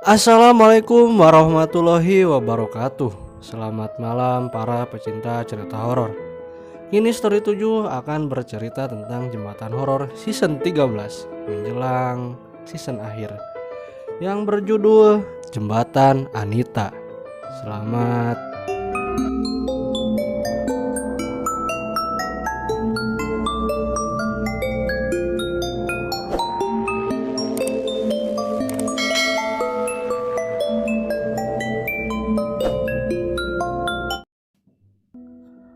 Assalamualaikum warahmatullahi wabarakatuh. Selamat malam para pecinta cerita horor. Kini Story 7 akan bercerita tentang Jembatan Horor season 13 menjelang season akhir yang berjudul Jembatan Anita. Selamat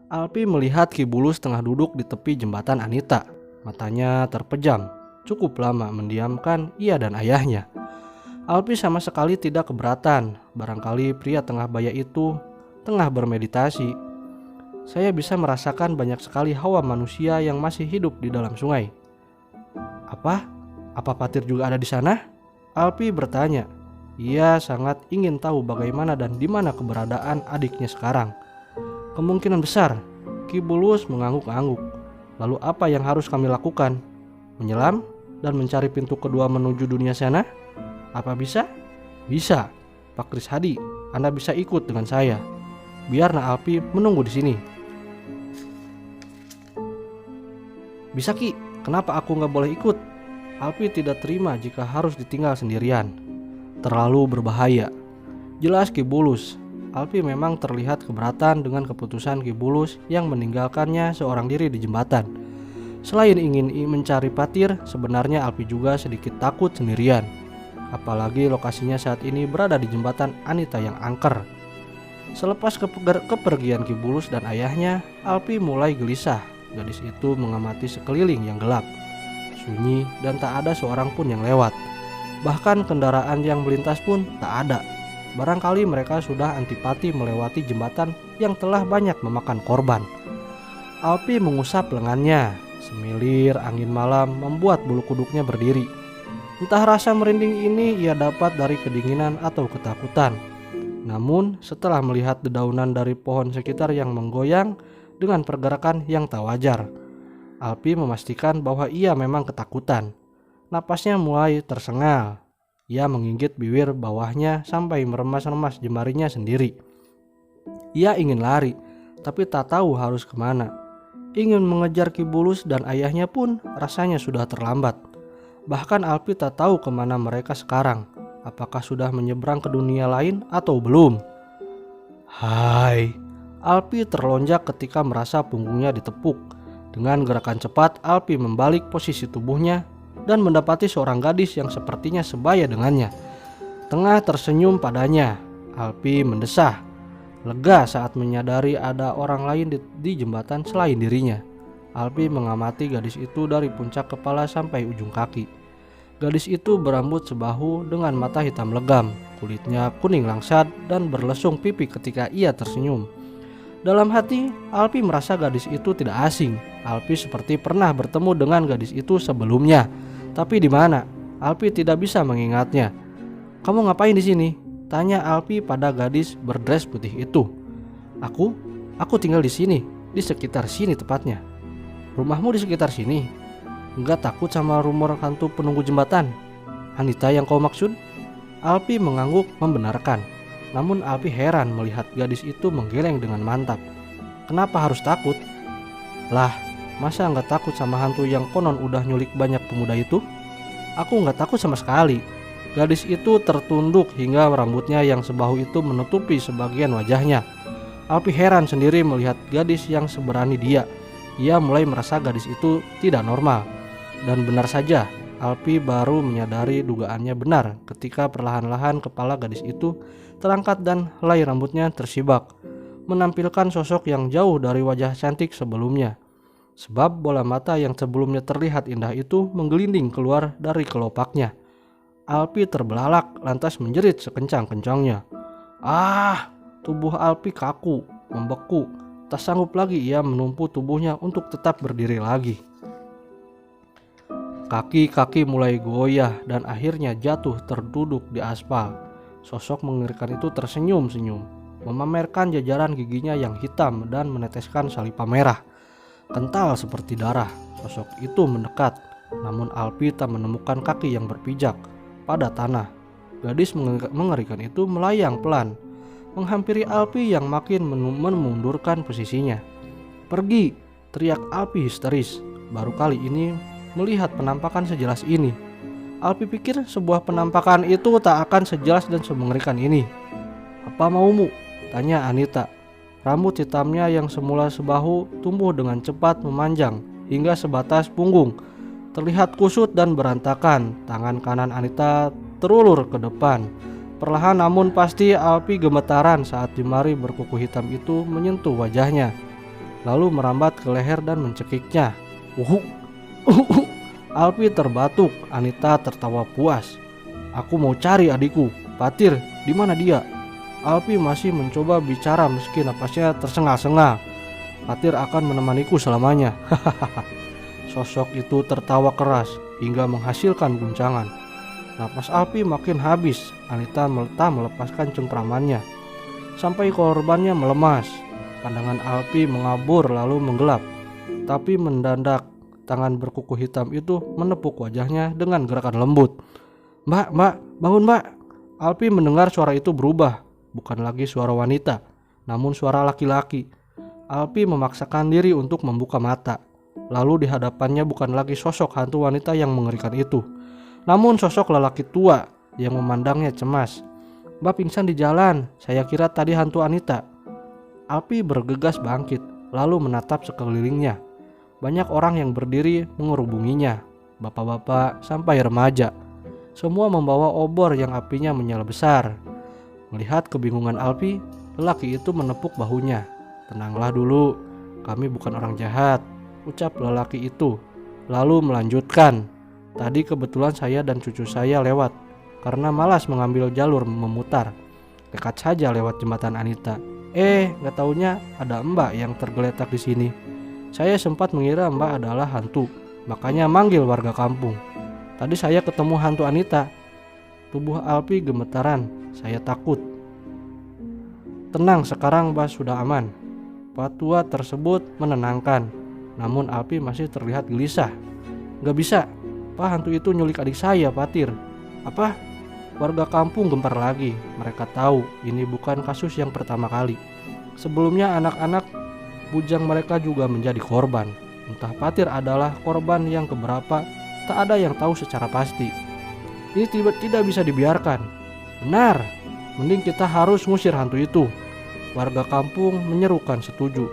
Alpi melihat Ki Bulus tengah duduk di tepi jembatan Anita. Matanya terpejam, cukup lama mendiamkan ia dan ayahnya. Alpi sama sekali tidak keberatan, barangkali pria tengah baya itu tengah bermeditasi. Saya bisa merasakan banyak sekali hawa manusia yang masih hidup di dalam sungai. Apa? Apa Patir juga ada di sana? Alpi bertanya. Ia sangat ingin tahu bagaimana dan di mana keberadaan adiknya sekarang. Kemungkinan besar, Ki Bulus mengangguk-angguk. Lalu apa yang harus kami lakukan? Menyelam dan mencari pintu kedua menuju dunia sana? Apa bisa? Bisa. Pak Kris Hadi, Anda bisa ikut dengan saya. Biar Na Alpi menunggu di sini. Bisa Ki, kenapa aku nggak boleh ikut? Alpi tidak terima jika harus ditinggal sendirian. Terlalu berbahaya. Jelas Ki Bulus. Alpi memang terlihat keberatan dengan keputusan Ki Bulus yang meninggalkannya seorang diri di jembatan. Selain ingin mencari Patir, sebenarnya Alpi juga sedikit takut sendirian. Apalagi lokasinya saat ini berada di jembatan Anita yang angker. Selepas kepergian Ki Bulus dan ayahnya, Alpi mulai gelisah. Gadis itu mengamati sekeliling yang gelap, sunyi dan tak ada seorang pun yang lewat. Bahkan kendaraan yang melintas pun tak ada. Barangkali mereka sudah antipati melewati jembatan yang telah banyak memakan korban. Alpi mengusap lengannya. Semilir angin malam membuat bulu kuduknya berdiri. Entah rasa merinding ini ia dapat dari kedinginan atau ketakutan. Namun setelah melihat dedaunan dari pohon sekitar yang menggoyang dengan pergerakan yang tak wajar, Alpi memastikan bahwa ia memang ketakutan. Napasnya mulai tersengal. Ia menggigit bibir bawahnya sampai meremas-remas jemarinya sendiri. Ia ingin lari, tapi tak tahu harus kemana. Ingin mengejar Ki Bulus dan ayahnya pun rasanya sudah terlambat. Bahkan Alpi tak tahu kemana mereka sekarang. Apakah sudah menyeberang ke dunia lain atau belum? Hai, Alpi terlonjak ketika merasa punggungnya ditepuk. Dengan gerakan cepat, Alpi membalik posisi tubuhnya dan mendapati seorang gadis yang sepertinya sebaya dengannya. Tengah tersenyum padanya, Alpi mendesah, lega saat menyadari ada orang lain di jembatan selain dirinya. Alpi mengamati gadis itu dari puncak kepala sampai ujung kaki. Gadis itu berambut sebahu dengan mata hitam legam, kulitnya kuning langsat dan berlesung pipi ketika ia tersenyum. Dalam hati, Alpi merasa gadis itu tidak asing. Alpi seperti pernah bertemu dengan gadis itu sebelumnya. Tapi di mana? Alpi tidak bisa mengingatnya. "Kamu ngapain di sini?" tanya Alpi pada gadis berdres putih itu. Aku tinggal di sini, di sekitar sini tepatnya." "Rumahmu di sekitar sini? Enggak takut sama rumor hantu penunggu jembatan? Anita yang kau maksud?" Alpi mengangguk membenarkan. Namun Alpi heran melihat gadis itu menggeleng dengan mantap. Kenapa harus takut? Lah, masa nggak takut sama hantu yang konon udah nyulik banyak pemuda itu? Aku nggak takut sama sekali. Gadis itu tertunduk hingga rambutnya yang sebahu itu menutupi sebagian wajahnya. Alpi heran sendiri melihat gadis yang seberani dia. Ia mulai merasa gadis itu tidak normal. Dan benar saja, Alpi baru menyadari dugaannya benar ketika perlahan-lahan kepala gadis itu terangkat dan helai rambutnya tersibak, menampilkan sosok yang jauh dari wajah cantik sebelumnya. Sebab bola mata yang sebelumnya terlihat indah itu menggelinding keluar dari kelopaknya. Alpi terbelalak lantas menjerit sekencang-kencangnya. Tubuh Alpi kaku, membeku. Tak sanggup lagi ia menumpu tubuhnya untuk tetap berdiri lagi. Kaki-kaki mulai goyah dan akhirnya jatuh terduduk di aspal. Sosok mengerikan itu tersenyum-senyum, memamerkan jajaran giginya yang hitam dan meneteskan salipa merah. Kental seperti darah, sosok itu mendekat. Namun Alpi tak menemukan kaki yang berpijak pada tanah. Gadis mengerikan itu melayang pelan, menghampiri Alpi yang makin memundurkan posisinya. "Pergi!" teriak Alpi histeris. Baru kali ini melihat penampakan sejelas ini. Alpi pikir sebuah penampakan itu tak akan sejelas dan semengerikan ini. "Apa maumu?" tanya Anita. Rambut hitamnya yang semula sebahu tumbuh dengan cepat memanjang hingga sebatas punggung. Terlihat kusut dan berantakan. Tangan kanan Anita terulur ke depan. Perlahan namun pasti Alpi gemetaran saat jemari berkuku hitam itu menyentuh wajahnya, lalu merambat ke leher dan mencekiknya. Uhu, uhu. Alpi terbatuk. Anita tertawa puas. "Aku mau cari adikku. Patir, di mana dia?" Alpi masih mencoba bicara meski napasnya tersengal-sengal. "Patir akan menemaniku selamanya." Sosok itu tertawa keras hingga menghasilkan guncangan. Napas Alpi makin habis. Anita melepaskan cengkramannya sampai korbannya melemas. Pandangan Alpi mengabur lalu menggelap. Tapi mendadak tangan berkuku hitam itu menepuk wajahnya dengan gerakan lembut. "Mbak, bangun mbak." Alpi mendengar suara itu berubah. Bukan lagi suara wanita, namun suara laki-laki. Alpi memaksakan diri untuk membuka mata. Lalu di hadapannya bukan lagi sosok hantu wanita yang mengerikan itu, namun sosok lelaki tua yang memandangnya cemas. "Mbak pingsan di jalan, saya kira tadi hantu Anita." Alpi bergegas bangkit, lalu menatap sekelilingnya. Banyak orang yang berdiri mengerubunginya, bapak-bapak sampai remaja. Semua membawa obor yang apinya menyala besar. Melihat kebingungan Alpi, lelaki itu menepuk bahunya. "Tenanglah dulu, kami bukan orang jahat," ucap lelaki itu, lalu melanjutkan. "Tadi kebetulan saya dan cucu saya lewat. Karena malas mengambil jalur memutar, dekat saja lewat jembatan Anita. Gak taunya ada mbak yang tergeletak di sini. Saya sempat mengira mbak adalah hantu, makanya manggil warga kampung. Tadi saya ketemu hantu Anita." Tubuh Alpi gemetaran. "Saya takut." "Tenang, sekarang mbak sudah aman." Patua tersebut menenangkan, namun Alpi masih terlihat gelisah. "Gak bisa, Pak, hantu itu nyulik adik saya, Patir." "Apa?" Warga kampung gempar lagi. Mereka tahu ini bukan kasus yang pertama kali. Sebelumnya anak-anak bujang mereka juga menjadi korban. Entah Patir adalah korban yang keberapa, tak ada yang tahu secara pasti. Ini tidak bisa dibiarkan. "Benar, mending kita harus ngusir hantu itu." Warga kampung menyerukan setuju,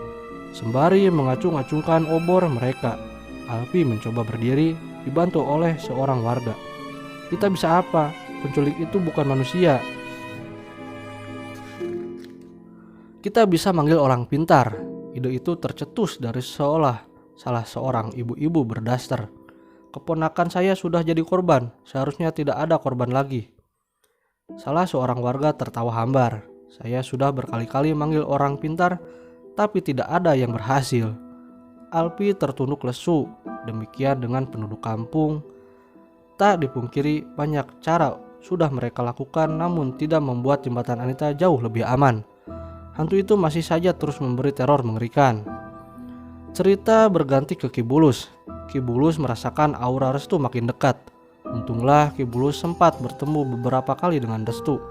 sembari mengacung-acungkan obor mereka. Alpi mencoba berdiri, dibantu oleh seorang warga. "Kita bisa apa? Penculik itu bukan manusia. Kita bisa manggil orang pintar." Ide itu tercetus dari salah seorang ibu-ibu berdaster. "Keponakan saya sudah jadi korban, seharusnya tidak ada korban lagi." Salah seorang warga tertawa hambar. "Saya sudah berkali-kali manggil orang pintar, tapi tidak ada yang berhasil." Alpi tertunduk lesu. Demikian dengan penduduk kampung. Tak dipungkiri banyak cara sudah mereka lakukan, namun tidak membuat jembatan Anita jauh lebih aman. Hantu itu masih saja terus memberi teror mengerikan. Cerita berganti ke Ki Bulus. Ki Bulus merasakan aura Restu makin dekat. Untunglah Ki Bulus sempat bertemu beberapa kali dengan Restu,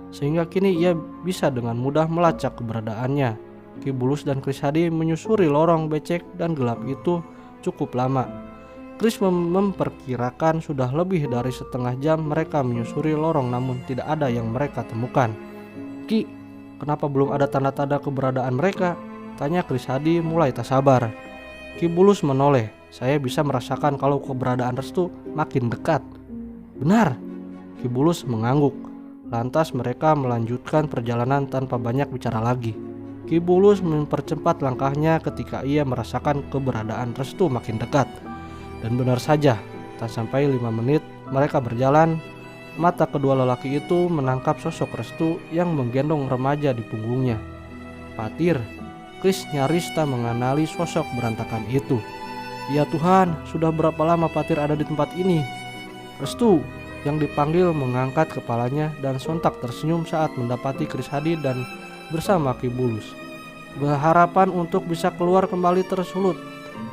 sehingga kini ia bisa dengan mudah melacak keberadaannya. Ki Bulus dan Kris Hadi menyusuri lorong becek dan gelap itu cukup lama. Kris memperkirakan sudah lebih dari setengah jam mereka menyusuri lorong, namun tidak ada yang mereka temukan. "Ki, kenapa belum ada tanda-tanda keberadaan mereka?" tanya Kris Hadi mulai tak sabar. Ki Bulus menoleh. "Saya bisa merasakan kalau keberadaan Restu makin dekat." "Benar." Ki Bulus mengangguk. Lantas mereka melanjutkan perjalanan tanpa banyak bicara lagi. Ki Bulus mempercepat langkahnya ketika ia merasakan keberadaan Restu makin dekat. Dan benar saja, tak sampai 5 menit mereka berjalan, mata kedua lelaki itu menangkap sosok Restu yang menggendong remaja di punggungnya. "Patir." Kris nyaris tak mengenali sosok berantakan itu. "Ya Tuhan, sudah berapa lama Patir ada di tempat ini?" Restu yang dipanggil mengangkat kepalanya dan sontak tersenyum saat mendapati Kris Hadi dan bersama Ki Bulus. Berharapan untuk bisa keluar kembali tersulut.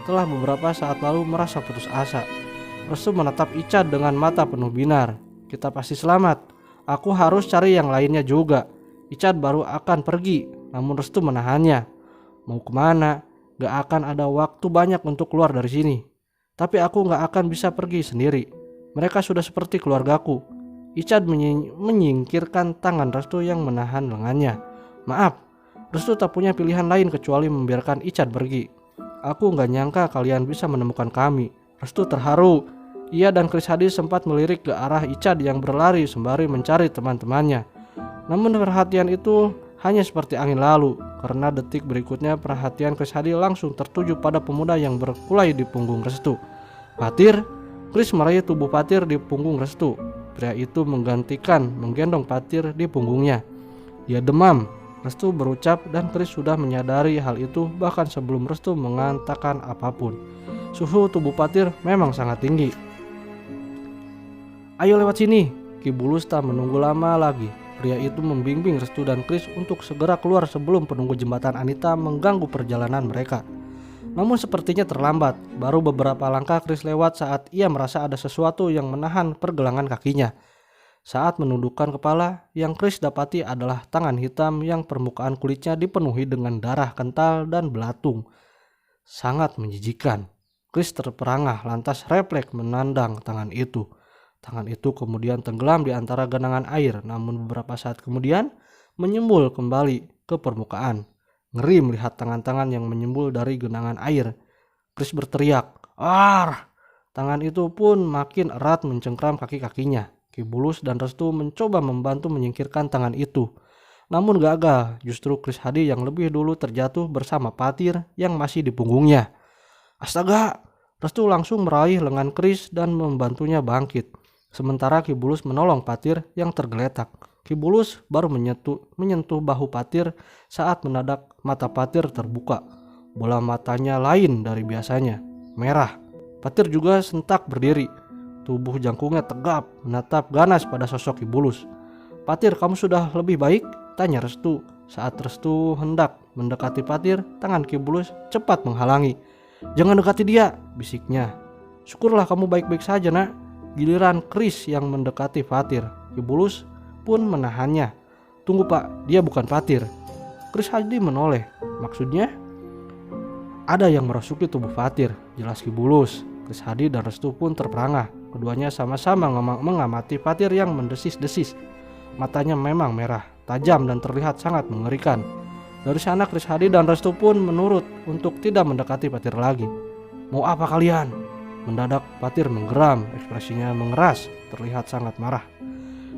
Telah beberapa saat lalu merasa putus asa. Restu menatap Ica dengan mata penuh binar. "Kita pasti selamat. Aku harus cari yang lainnya juga. Icat baru akan pergi, namun Restu menahannya. Mau kemana? Gak akan ada waktu banyak untuk keluar dari sini. Tapi aku gak akan bisa pergi sendiri. Mereka sudah seperti keluargaku. Icat menyingkirkan tangan Restu yang menahan lengannya. Maaf, Restu tak punya pilihan lain kecuali membiarkan Icat pergi. Aku gak nyangka kalian bisa menemukan kami. Restu terharu. Ia dan Chris Hadi sempat melirik ke arah Icat yang berlari sembari mencari teman-temannya. Namun perhatian itu hanya seperti angin lalu, karena detik berikutnya perhatian Chris Hadi langsung tertuju pada pemuda yang berkulai di punggung Restu. Patir, Chris meraih tubuh Patir di punggung Restu. Pria itu menggendong Patir di punggungnya. Dia demam, Restu berucap, dan Chris sudah menyadari hal itu bahkan sebelum Restu mengatakan apapun. Suhu tubuh Patir memang sangat tinggi. Ayo lewat sini, Ki Bulus tak menunggu lama lagi. Pria itu membimbing Restu dan Chris untuk segera keluar sebelum penunggu jembatan Anita mengganggu perjalanan mereka. Namun sepertinya terlambat. Baru beberapa langkah Chris lewat saat ia merasa ada sesuatu yang menahan pergelangan kakinya. Saat menundukkan kepala, yang Chris dapati adalah tangan hitam yang permukaan kulitnya dipenuhi dengan darah kental dan belatung. Sangat menjijikan. Chris terperangah lantas refleks menandang tangan itu. Tangan itu kemudian tenggelam di antara genangan air, namun beberapa saat kemudian menyembul kembali ke permukaan. Ngeri melihat tangan-tangan yang menyembul dari genangan air. Chris berteriak, "Ar!" Tangan itu pun makin erat mencengkram kaki-kakinya. Ki Bulus dan Restu mencoba membantu menyingkirkan tangan itu. Namun gagal, justru Chris Hadi yang lebih dulu terjatuh bersama Patir yang masih di punggungnya. Astaga! Restu langsung meraih lengan Chris dan membantunya bangkit. Sementara Ki Bulus menolong Patir yang tergeletak. Ki Bulus baru menyentuh bahu Patir saat mendadak mata Patir terbuka. Bola matanya lain dari biasanya, merah. Patir juga sentak berdiri. Tubuh jangkungnya tegap menatap ganas pada sosok Ki Bulus. "Patir, kamu sudah lebih baik?" tanya Restu. Saat Restu hendak mendekati Patir, tangan Ki Bulus cepat menghalangi. "Jangan dekati dia," bisiknya. "Syukurlah kamu baik-baik saja, Nak." Giliran Chris yang mendekati Patir. Ki Bulus pun menahannya. "Tunggu Pak, dia bukan Patir." Chris Hadi menoleh. "Maksudnya?" "Ada yang merasuki tubuh Patir," jelas Ki Bulus. Chris Hadi dan Restu pun terperangah. Keduanya sama-sama mengamati Patir yang mendesis-desis. Matanya memang merah, tajam dan terlihat sangat mengerikan. Dari sana Chris Hadi dan Restu pun menurut untuk tidak mendekati Patir lagi. "Mau apa kalian?" Mendadak Patir menggeram, ekspresinya mengeras, terlihat sangat marah.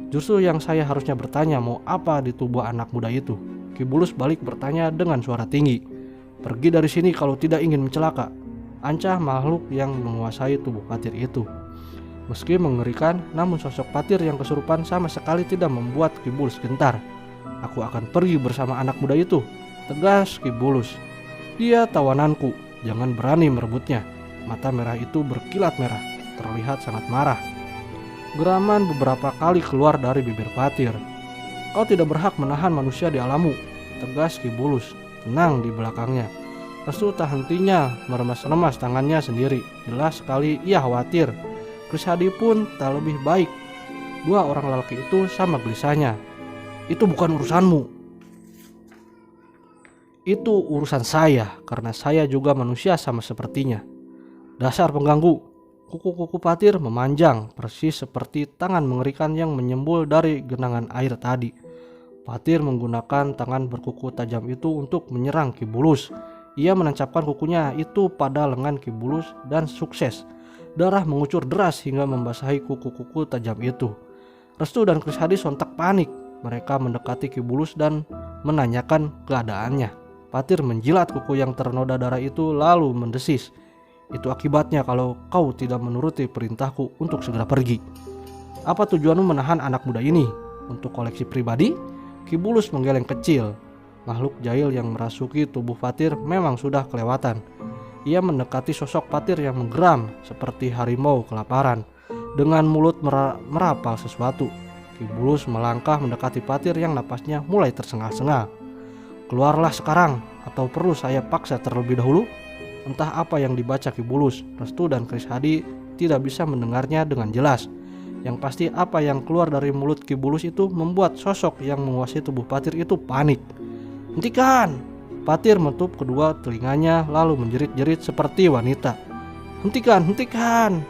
"Justru yang saya harusnya bertanya, mau apa di tubuh anak muda itu?" Ki Bulus balik bertanya dengan suara tinggi. "Pergi dari sini kalau tidak ingin mencelaka," ancah makhluk yang menguasai tubuh Patir itu. Meski mengerikan, namun sosok Patir yang kesurupan sama sekali tidak membuat Ki Bulus gentar. "Aku akan pergi bersama anak muda itu," tegas Ki Bulus. "Dia tawananku, jangan berani merebutnya." Mata merah itu berkilat merah, terlihat sangat marah. Geraman beberapa kali keluar dari bibir Patir. "Kau tidak berhak menahan manusia di alammu," tegas Ki Bulus, tenang di belakangnya. Restu tak hentinya meremas-remas tangannya sendiri. Jelas sekali ia khawatir. Chris Hadi pun tak lebih baik. Dua orang lelaki itu sama gelisahnya. "Itu bukan urusanmu." "Itu urusan saya, karena saya juga manusia sama sepertinya." "Dasar pengganggu!" Kuku-kuku Patir memanjang, persis seperti tangan mengerikan yang menyembul dari genangan air tadi. Patir menggunakan tangan berkuku tajam itu untuk menyerang Ki Bulus. Ia menancapkan kukunya itu pada lengan Ki Bulus dan sukses. Darah mengucur deras hingga membasahi kuku-kuku tajam itu. Restu dan Chris Hadi sontak panik. Mereka mendekati Ki Bulus dan menanyakan keadaannya. Patir menjilat kuku yang ternoda darah itu lalu mendesis. "Itu akibatnya kalau kau tidak menuruti perintahku untuk segera pergi." "Apa tujuanmu menahan anak muda ini? Untuk koleksi pribadi?" Ki Bulus menggeleng kecil. Makhluk jahil yang merasuki tubuh Patir memang sudah kelewatan. Ia mendekati sosok Patir yang menggeram seperti harimau kelaparan. Dengan mulut merapal sesuatu, Ki Bulus melangkah mendekati Patir yang napasnya mulai tersengal-sengal. "Keluarlah sekarang, atau perlu saya paksa terlebih dahulu?" Entah apa yang dibaca Ki Bulus. Restu dan Chris Hadi tidak bisa mendengarnya dengan jelas. Yang pasti apa yang keluar dari mulut Ki Bulus itu membuat sosok yang menguasai tubuh Patir itu panik. "Hentikan!" Patir menutup kedua telinganya lalu menjerit-jerit seperti wanita. "Hentikan, hentikan!"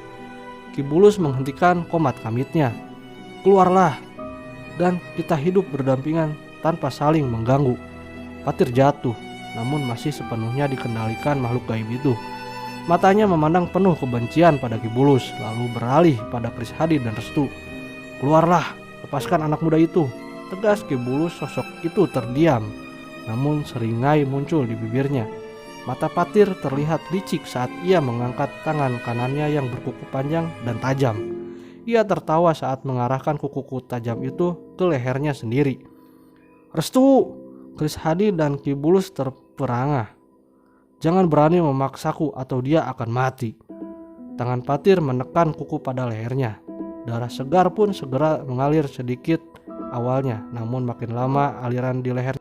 Ki Bulus menghentikan komat kamitnya. "Keluarlah, dan kita hidup berdampingan tanpa saling mengganggu." Patir jatuh, namun masih sepenuhnya dikendalikan makhluk gaib itu. Matanya memandang penuh kebencian pada Ki Bulus, lalu beralih pada Kris Hadi dan Restu. "Keluarlah, lepaskan anak muda itu," tegas Ki Bulus. Sosok itu terdiam, namun seringai muncul di bibirnya. Mata Patir terlihat licik saat ia mengangkat tangan kanannya yang berkuku panjang dan tajam. Ia tertawa saat mengarahkan kuku tajam itu ke lehernya sendiri. "Restu!" Kris Hadi dan Ki Bulus terperangah. "Jangan berani memaksaku atau dia akan mati." Tangan Patir menekan kuku pada lehernya. Darah segar pun segera mengalir sedikit awalnya, namun makin lama aliran di leher